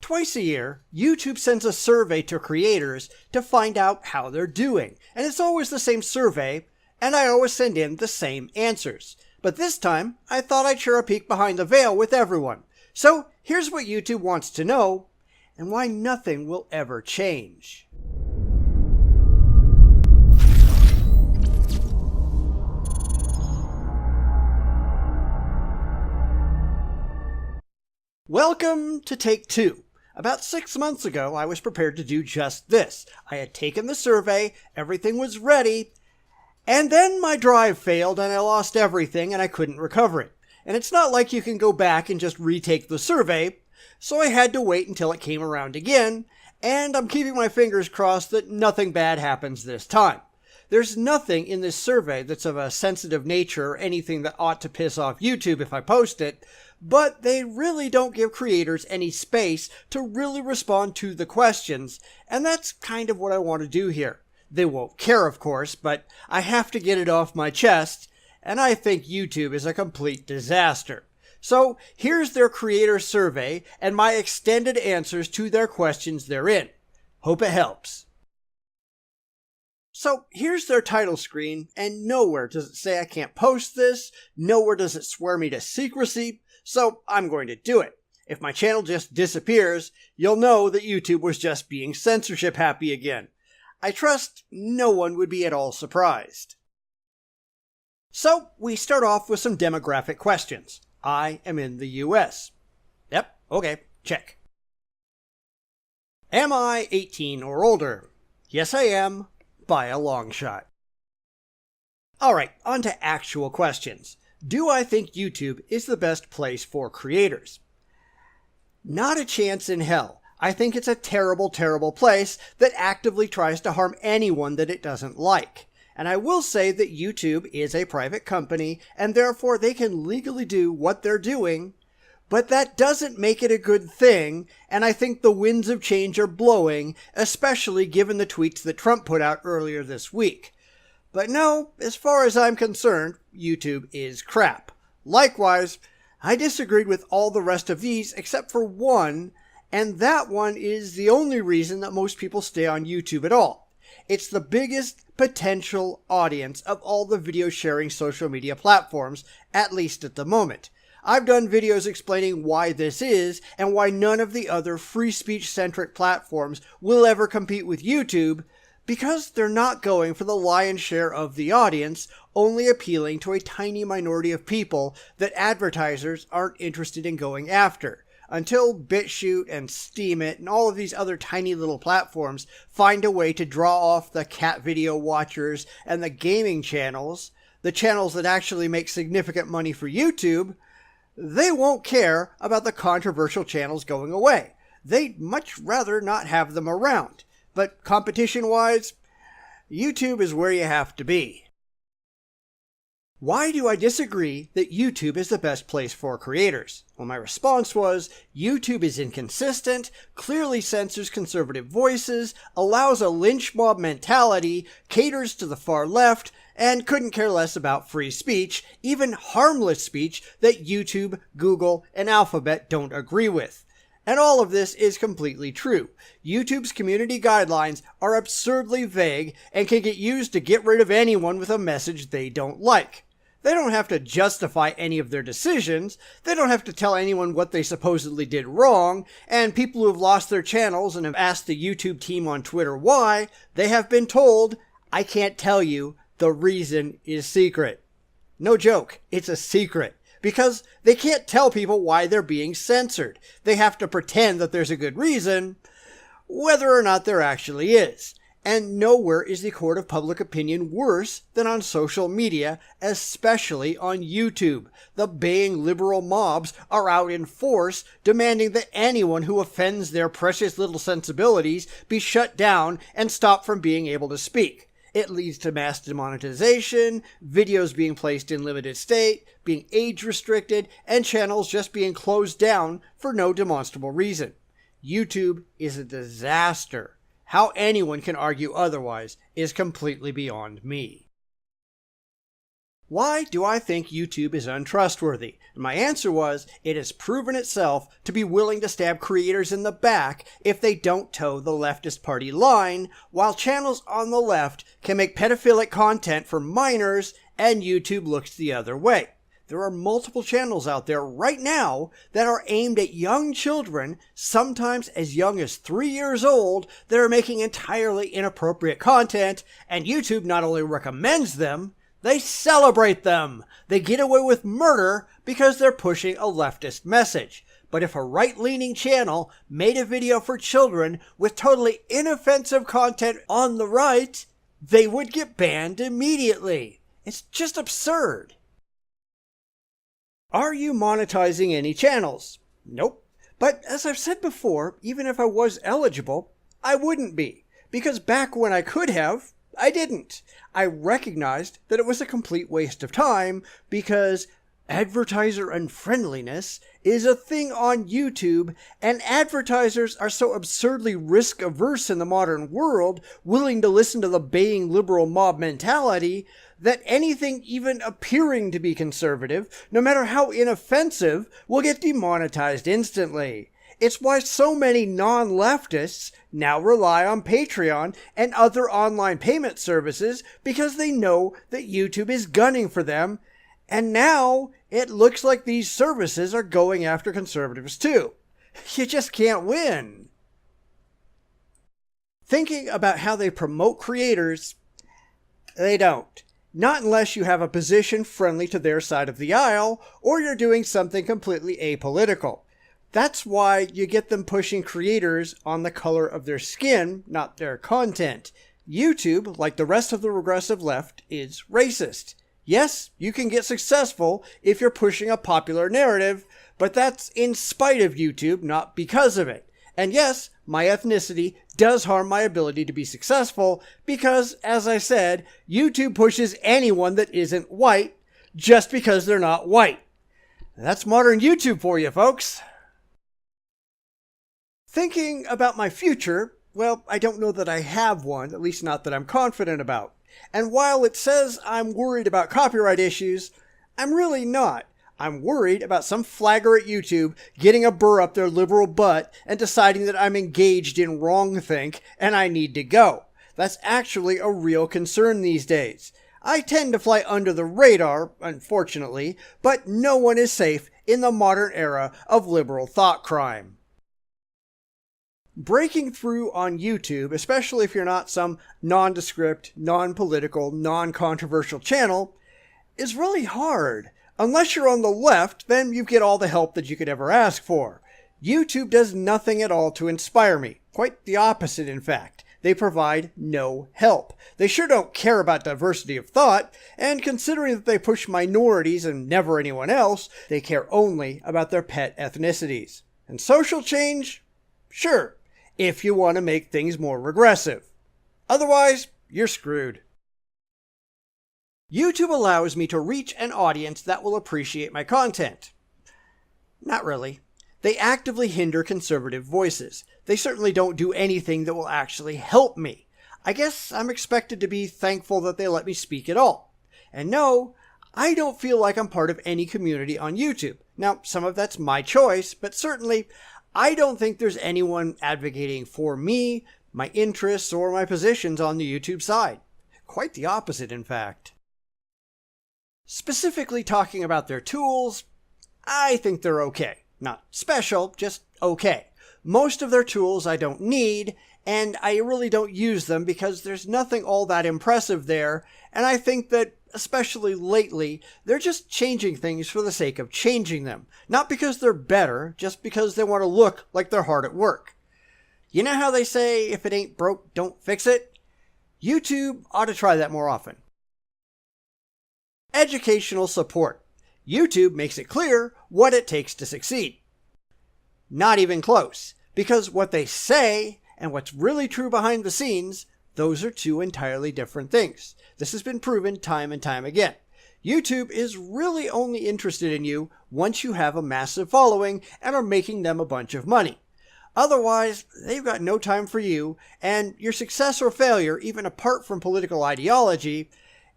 Twice a year, YouTube sends a survey to creators to find out how they're doing. And it's always the same survey, and I always send in the same answers. But this time, I thought I'd share a peek behind the veil with everyone. So here's what YouTube wants to know, and why nothing will ever change. Welcome to Take 2. About 6 months ago, I was prepared to do just this. I had taken the survey, everything was ready, and then my drive failed and I lost everything and I couldn't recover it. And it's not like you can go back and just retake the survey, so I had to wait until it came around again, and I'm keeping my fingers crossed that nothing bad happens this time. There's nothing in this survey that's of a sensitive nature or anything that ought to piss off YouTube if I post it, but they really don't give creators any space to really respond to the questions, and that's kind of what I want to do here. They won't care, of course, but I have to get it off my chest, and I think YouTube is a complete disaster. So here's their creator survey and my extended answers to their questions therein. Hope it helps. So here's their title screen, and nowhere does it say I can't post this, nowhere does it swear me to secrecy, so I'm going to do it. If my channel just disappears, you'll know that YouTube was just being censorship happy again. I trust no one would be at all surprised. So we start off with some demographic questions. I am in the US. Yep, okay, check. Am I 18 or older? Yes, I am. By a long shot. Alright, on to actual questions. Do I think YouTube is the best place for creators? Not a chance in hell. I think it's a terrible, terrible place that actively tries to harm anyone that it doesn't like. And I will say that YouTube is a private company, and therefore they can legally do what they're doing, but that doesn't make it a good thing, and I think the winds of change are blowing, especially given the tweets that Trump put out earlier this week. But no, as far as I'm concerned, YouTube is crap. Likewise, I disagreed with all the rest of these except for one, and that one is the only reason that most people stay on YouTube at all. It's the biggest potential audience of all the video sharing social media platforms, at least at the moment. I've done videos explaining why this is and why none of the other free speech centric platforms will ever compete with YouTube, because they're not going for the lion's share of the audience, only appealing to a tiny minority of people that advertisers aren't interested in going after. Until BitChute and Steemit and all of these other tiny little platforms find a way to draw off the cat video watchers and the gaming channels, the channels that actually make significant money for YouTube, they won't care about the controversial channels going away. They'd much rather not have them around. But competition-wise, YouTube is where you have to be. Why do I disagree that YouTube is the best place for creators? Well, my response was, YouTube is inconsistent, clearly censors conservative voices, allows a lynch mob mentality, caters to the far left, and couldn't care less about free speech, even harmless speech that YouTube, Google, and Alphabet don't agree with. And all of this is completely true. YouTube's community guidelines are absurdly vague and can get used to get rid of anyone with a message they don't like. They don't have to justify any of their decisions, they don't have to tell anyone what they supposedly did wrong, and people who have lost their channels and have asked the YouTube team on Twitter why, they have been told, I can't tell you, the reason is secret. No joke, it's a secret. Because they can't tell people why they're being censored. They have to pretend that there's a good reason, whether or not there actually is. And nowhere is the court of public opinion worse than on social media, especially on YouTube. The baying liberal mobs are out in force, demanding that anyone who offends their precious little sensibilities be shut down and stopped from being able to speak. It leads to mass demonetization, videos being placed in limited state, being age restricted, and channels just being closed down for no demonstrable reason. YouTube is a disaster. How anyone can argue otherwise is completely beyond me. Why do I think YouTube is untrustworthy? And my answer was, it has proven itself to be willing to stab creators in the back if they don't toe the leftist party line, while channels on the left can make pedophilic content for minors and YouTube looks the other way. There are multiple channels out there right now that are aimed at young children, sometimes as young as 3 years old, that are making entirely inappropriate content, and YouTube not only recommends them, they celebrate them. They get away with murder because they're pushing a leftist message. But if a right-leaning channel made a video for children with totally inoffensive content on the right, they would get banned immediately. It's just absurd. Are you monetizing any channels? Nope. But as I've said before, even if I was eligible, I wouldn't be. Because back when I could have, I didn't. I recognized that it was a complete waste of time because advertiser unfriendliness is a thing on YouTube, and advertisers are so absurdly risk-averse in the modern world, willing to listen to the baying liberal mob mentality, that anything even appearing to be conservative, no matter how inoffensive, will get demonetized instantly. It's why so many non-leftists now rely on Patreon and other online payment services, because they know that YouTube is gunning for them, and now it looks like these services are going after conservatives too. You just can't win. Thinking about how they promote creators, they don't. Not unless you have a position friendly to their side of the aisle, or you're doing something completely apolitical. That's why you get them pushing creators on the color of their skin, not their content. YouTube, like the rest of the regressive left, is racist. Yes, you can get successful if you're pushing a popular narrative, but that's in spite of YouTube, not because of it. And yes, my ethnicity does harm my ability to be successful because, as I said, YouTube pushes anyone that isn't white just because they're not white. That's modern YouTube for you, folks. Thinking about my future, well, I don't know that I have one, at least not that I'm confident about. And while it says I'm worried about copyright issues, I'm really not. I'm worried about some flagger at YouTube getting a burr up their liberal butt and deciding that I'm engaged in wrongthink and I need to go. That's actually a real concern these days. I tend to fly under the radar, unfortunately, but no one is safe in the modern era of liberal thought crime. Breaking through on YouTube, especially if you're not some nondescript, non-political, non-controversial channel, is really hard. Unless you're on the left, then you get all the help that you could ever ask for. YouTube does nothing at all to inspire me. Quite the opposite, in fact. They provide no help. They sure don't care about diversity of thought, and considering that they push minorities and never anyone else, they care only about their pet ethnicities. And social change? Sure, if you want to make things more regressive. Otherwise, you're screwed. YouTube allows me to reach an audience that will appreciate my content. Not really. They actively hinder conservative voices. They certainly don't do anything that will actually help me. I guess I'm expected to be thankful that they let me speak at all. And no, I don't feel like I'm part of any community on YouTube. Now, some of that's my choice, but certainly I don't think there's anyone advocating for me, my interests, or my positions on the YouTube side. Quite the opposite, in fact. Specifically talking about their tools, I think they're okay. Not special, just okay. Most of their tools I don't need, and I really don't use them because there's nothing all that impressive there, and I think that, especially lately, they're just changing things for the sake of changing them. Not because they're better, just because they want to look like they're hard at work. You know how they say, if it ain't broke, don't fix it? YouTube ought to try that more often. Educational support. YouTube makes it clear what it takes to succeed. Not even close, because what they say and what's really true behind the scenes, those are two entirely different things. This has been proven time and time again. YouTube is really only interested in you once you have a massive following and are making them a bunch of money. Otherwise, they've got no time for you, and your success or failure, even apart from political ideology,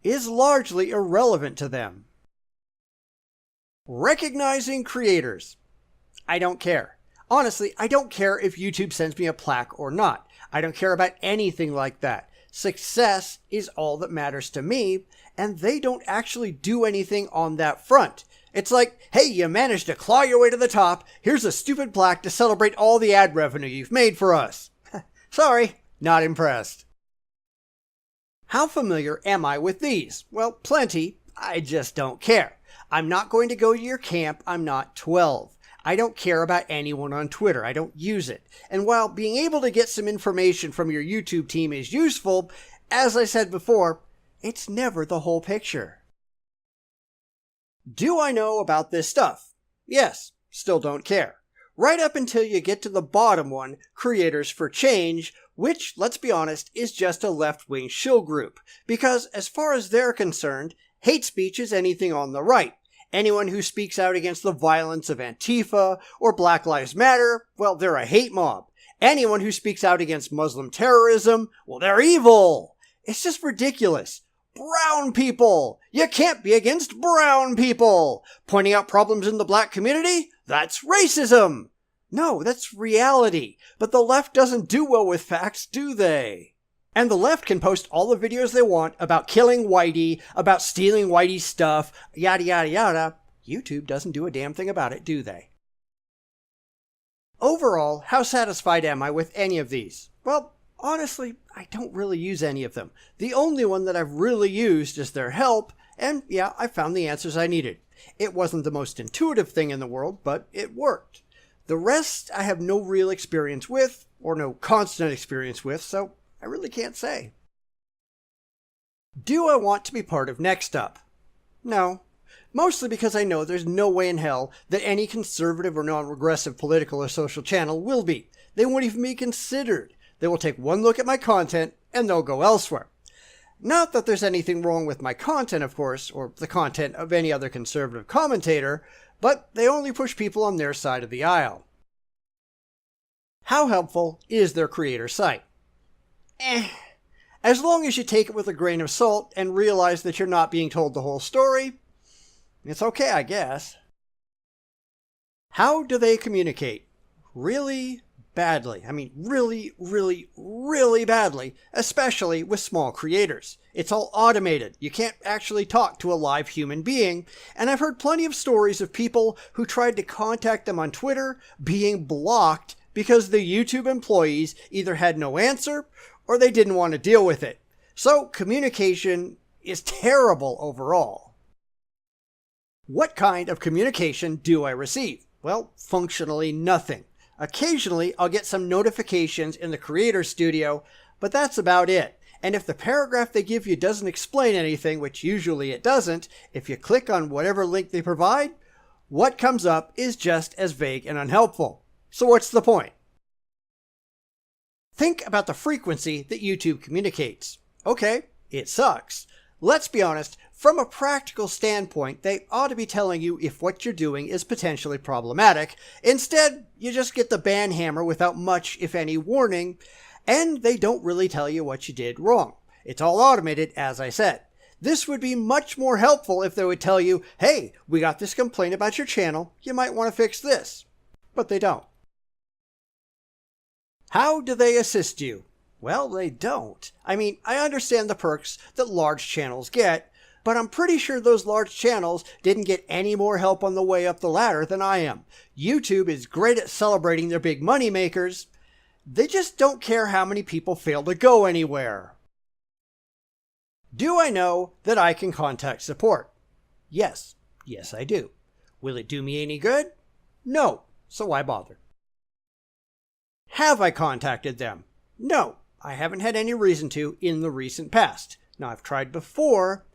is largely irrelevant to them. Recognizing creators. I don't care. Honestly, I don't care if YouTube sends me a plaque or not. I don't care about anything like that. Success is all that matters to me, and they don't actually do anything on that front. It's like, hey, you managed to claw your way to the top. Here's a stupid plaque to celebrate all the ad revenue you've made for us. Sorry, not impressed. How familiar am I with these? Well, plenty. I just don't care. I'm not going to go to your camp. I'm not 12. I don't care about anyone on Twitter. I don't use it. And while being able to get some information from your YouTube team is useful, as I said before, it's never the whole picture. Do I know about this stuff? Yes, still don't care. Right up until you get to the bottom one, Creators for Change, which, let's be honest, is just a left-wing shill group. Because as far as they're concerned, hate speech is anything on the right. Anyone who speaks out against the violence of Antifa or Black Lives Matter, well, they're a hate mob. Anyone who speaks out against Muslim terrorism, well, they're evil. It's just ridiculous. Brown people! You can't be against brown people! Pointing out problems in the black community? That's racism! No, that's reality. But the left doesn't do well with facts, do they? And the left can post all the videos they want about killing Whitey, about stealing Whitey's stuff, yada yada yada. YouTube doesn't do a damn thing about it, do they? Overall, how satisfied am I with any of these? Well, honestly, I don't really use any of them. The only one that I've really used is their help, and yeah, I found the answers I needed. It wasn't the most intuitive thing in the world, but it worked. The rest I have no real experience with, or no constant experience with, so I really can't say. Do I want to be part of Next Up? No. Mostly because I know there's no way in hell that any conservative or non-regressive political or social channel will be. They won't even be considered. They will take one look at my content and they'll go elsewhere. Not that there's anything wrong with my content, of course, or the content of any other conservative commentator, but they only push people on their side of the aisle. How helpful is their creator site? As long as you take it with a grain of salt and realize that you're not being told the whole story, it's okay, I guess. How do they communicate? Really badly. I mean, really, really, really badly, especially with small creators. It's all automated. You can't actually talk to a live human being, and I've heard plenty of stories of people who tried to contact them on Twitter being blocked because the YouTube employees either had no answer or they didn't want to deal with it. So communication is terrible overall. What kind of communication do I receive? Well, functionally nothing. Occasionally, I'll get some notifications in the Creator Studio, but that's about it. And if the paragraph they give you doesn't explain anything, which usually it doesn't, if you click on whatever link they provide, what comes up is just as vague and unhelpful. So what's the point? Think about the frequency that YouTube communicates. Okay, it sucks. Let's be honest, from a practical standpoint, they ought to be telling you if what you're doing is potentially problematic. Instead, you just get the ban hammer without much, if any, warning, and they don't really tell you what you did wrong. It's all automated, as I said. This would be much more helpful if they would tell you, hey, we got this complaint about your channel, you might want to fix this. But they don't. How do they assist you? Well, they don't. I mean, I understand the perks that large channels get, but I'm pretty sure those large channels didn't get any more help on the way up the ladder than I am. YouTube is great at celebrating their big money makers. They just don't care how many people fail to go anywhere. Do I know that I can contact support? Yes. Yes, I do. Will it do me any good? No. So why bother? Have I contacted them? No. I haven't had any reason to in the recent past. Now, I've tried before,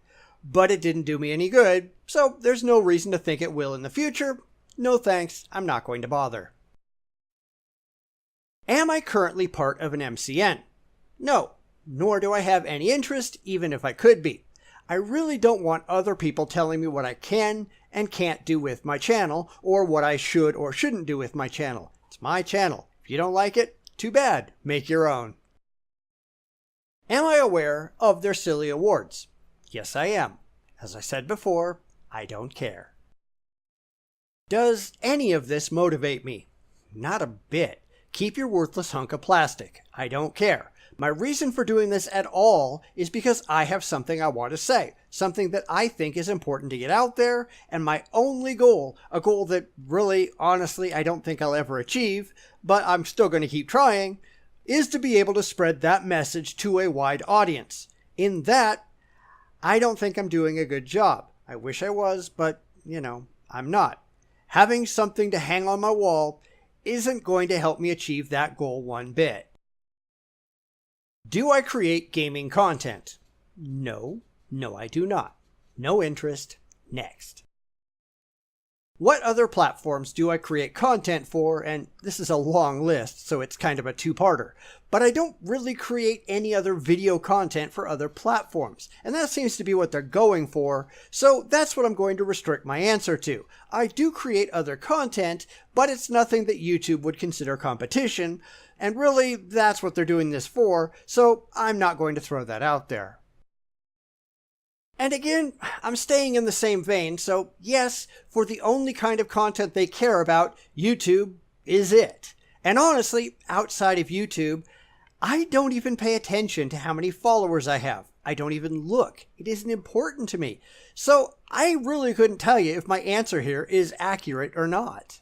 but it didn't do me any good, so there's no reason to think it will in the future. No thanks, I'm not going to bother. Am I currently part of an MCN? No, nor do I have any interest, even if I could be. I really don't want other people telling me what I can and can't do with my channel, or what I should or shouldn't do with my channel. It's my channel. If you don't like it, too bad. Make your own. Am I aware of their silly awards? Yes, I am. As I said before, I don't care. Does any of this motivate me? Not a bit. Keep your worthless hunk of plastic. I don't care. My reason for doing this at all is because I have something I want to say, something that I think is important to get out there, and my only goal, a goal that really, honestly, I don't think I'll ever achieve, but I'm still going to keep trying, is to be able to spread that message to a wide audience. In that, I don't think I'm doing a good job. I wish I was, but, I'm not. Having something to hang on my wall isn't going to help me achieve that goal one bit. Do I create gaming content? No, I do not. No interest. Next. What other platforms do I create content for? And this is a long list, so it's kind of a two-parter. But I don't really create any other video content for other platforms. And that seems to be what they're going for, so that's what I'm going to restrict my answer to. I do create other content, but it's nothing that YouTube would consider competition. And really, that's what they're doing this for, so I'm not going to throw that out there. And again, I'm staying in the same vein, so yes, for the only kind of content they care about, YouTube is it. And honestly, outside of YouTube, I don't even pay attention to how many followers I have. I don't even look. It isn't important to me. So I really couldn't tell you if my answer here is accurate or not.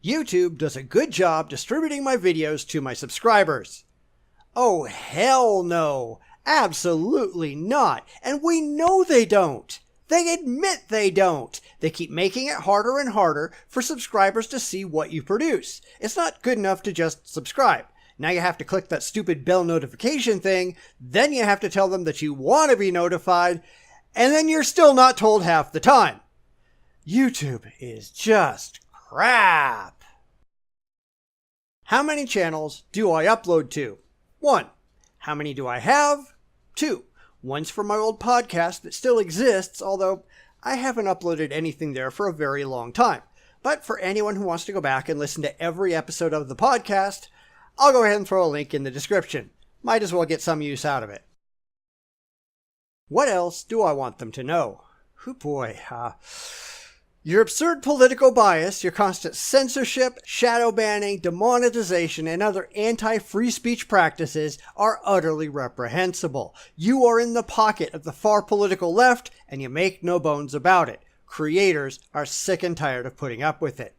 YouTube does a good job distributing my videos to my subscribers. Oh, hell no. Absolutely not. And we know they don't. They admit they don't. They keep making it harder and harder for subscribers to see what you produce. It's not good enough to just subscribe. Now you have to click that stupid bell notification thing. Then you have to tell them that you want to be notified. And then you're still not told half the time. YouTube is just crap. How many channels do I upload to? 1. How many do I have? 2. One's from my old podcast that still exists, although I haven't uploaded anything there for a very long time. But for anyone who wants to go back and listen to every episode of the podcast, I'll go ahead and throw a link in the description. Might as well get some use out of it. What else do I want them to know? Oh boy, your absurd political bias, your constant censorship, shadow banning, demonetization, and other anti-free speech practices are utterly reprehensible. You are in the pocket of the far political left, and you make no bones about it. Creators are sick and tired of putting up with it.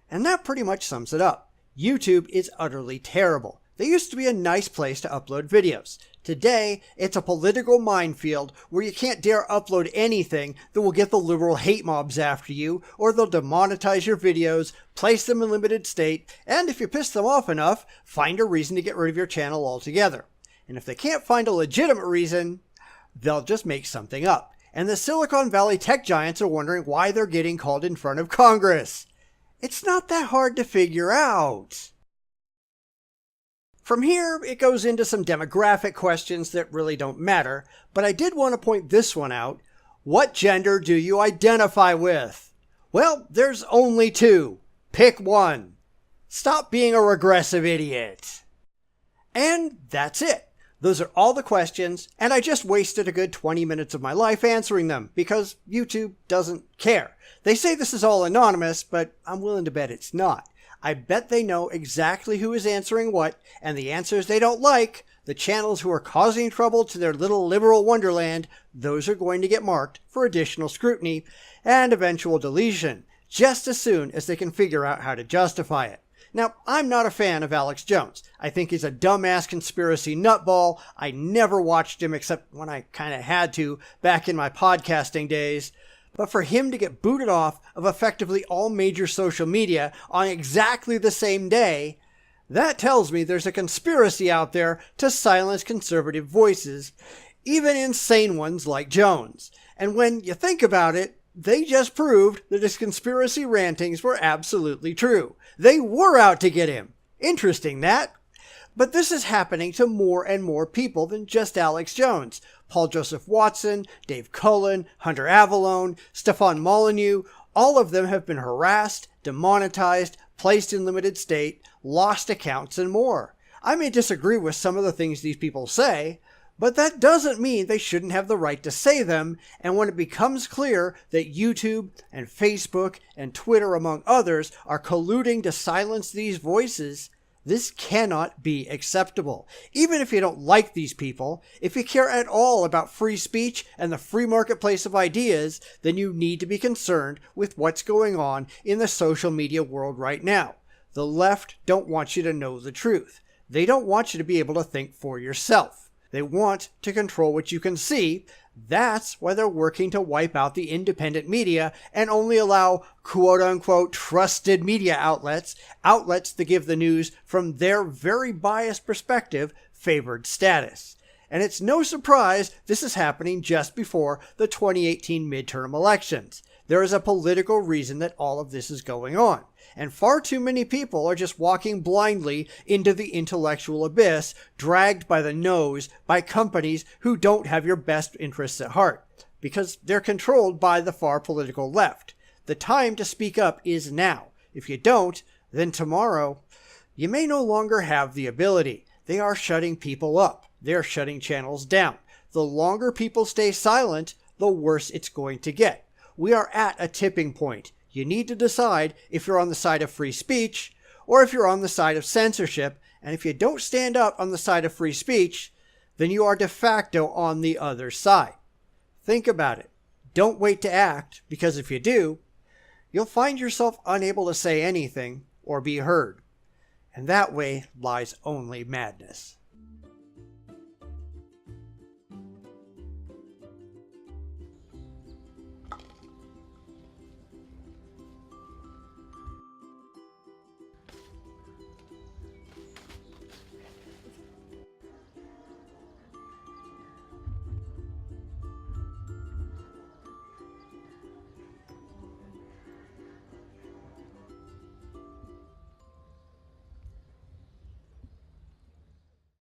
And that pretty much sums it up. YouTube is utterly terrible. They used to be a nice place to upload videos. Today, it's a political minefield where you can't dare upload anything that will get the liberal hate mobs after you, or they'll demonetize your videos, place them in limited state, and if you piss them off enough, find a reason to get rid of your channel altogether. And if they can't find a legitimate reason, they'll just make something up. And the Silicon Valley tech giants are wondering why they're getting called in front of Congress. It's not that hard to figure out. From here, it goes into some demographic questions that really don't matter, but I did want to point this one out. What gender do you identify with? Well, there's only 2. Pick one. Stop being a regressive idiot. And that's it. Those are all the questions, and I just wasted a good 20 minutes of my life answering them, because YouTube doesn't care. They say this is all anonymous, but I'm willing to bet it's not. I bet they know exactly who is answering what, and the answers they don't like, the channels who are causing trouble to their little liberal wonderland, those are going to get marked for additional scrutiny and eventual deletion, just as soon as they can figure out how to justify it. Now, I'm not a fan of Alex Jones. I think he's a dumbass conspiracy nutball. I never watched him except when I kind of had to back in my podcasting days. But for him to get booted off of effectively all major social media on exactly the same day, that tells me there's a conspiracy out there to silence conservative voices, even insane ones like Jones. And when you think about it, they just proved that his conspiracy rantings were absolutely true. They were out to get him. Interesting, that. But this is happening to more and more people than just Alex Jones. Paul Joseph Watson, Dave Cullen, Hunter Avallone, Stefan Molyneux, all of them have been harassed, demonetized, placed in limited state, lost accounts, and more. I may disagree with some of the things these people say, But that doesn't mean they shouldn't have the right to say them, and when it becomes clear that YouTube and Facebook and Twitter, among others, are colluding to silence these voices, this cannot be acceptable. Even if you don't like these people, if you care at all about free speech and the free marketplace of ideas, then you need to be concerned with what's going on in the social media world right now. The left don't want you to know the truth. They don't want you to be able to think for yourself. They want to control what you can see. That's why they're working to wipe out the independent media and only allow quote-unquote trusted media outlets that give the news from their very biased perspective favored status. And it's no surprise this is happening just before the 2018 midterm elections. There is a political reason that all of this is going on. And far too many people are just walking blindly into the intellectual abyss, dragged by the nose by companies who don't have your best interests at heart, because they're controlled by the far political left. The time to speak up is now. If you don't, then tomorrow, you may no longer have the ability. They are shutting people up. They're shutting channels down. The longer people stay silent, the worse it's going to get. We are at a tipping point. You need to decide if you're on the side of free speech or if you're on the side of censorship. And if you don't stand up on the side of free speech, then you are de facto on the other side. Think about it. Don't wait to act, because if you do, you'll find yourself unable to say anything or be heard. And that way lies only madness.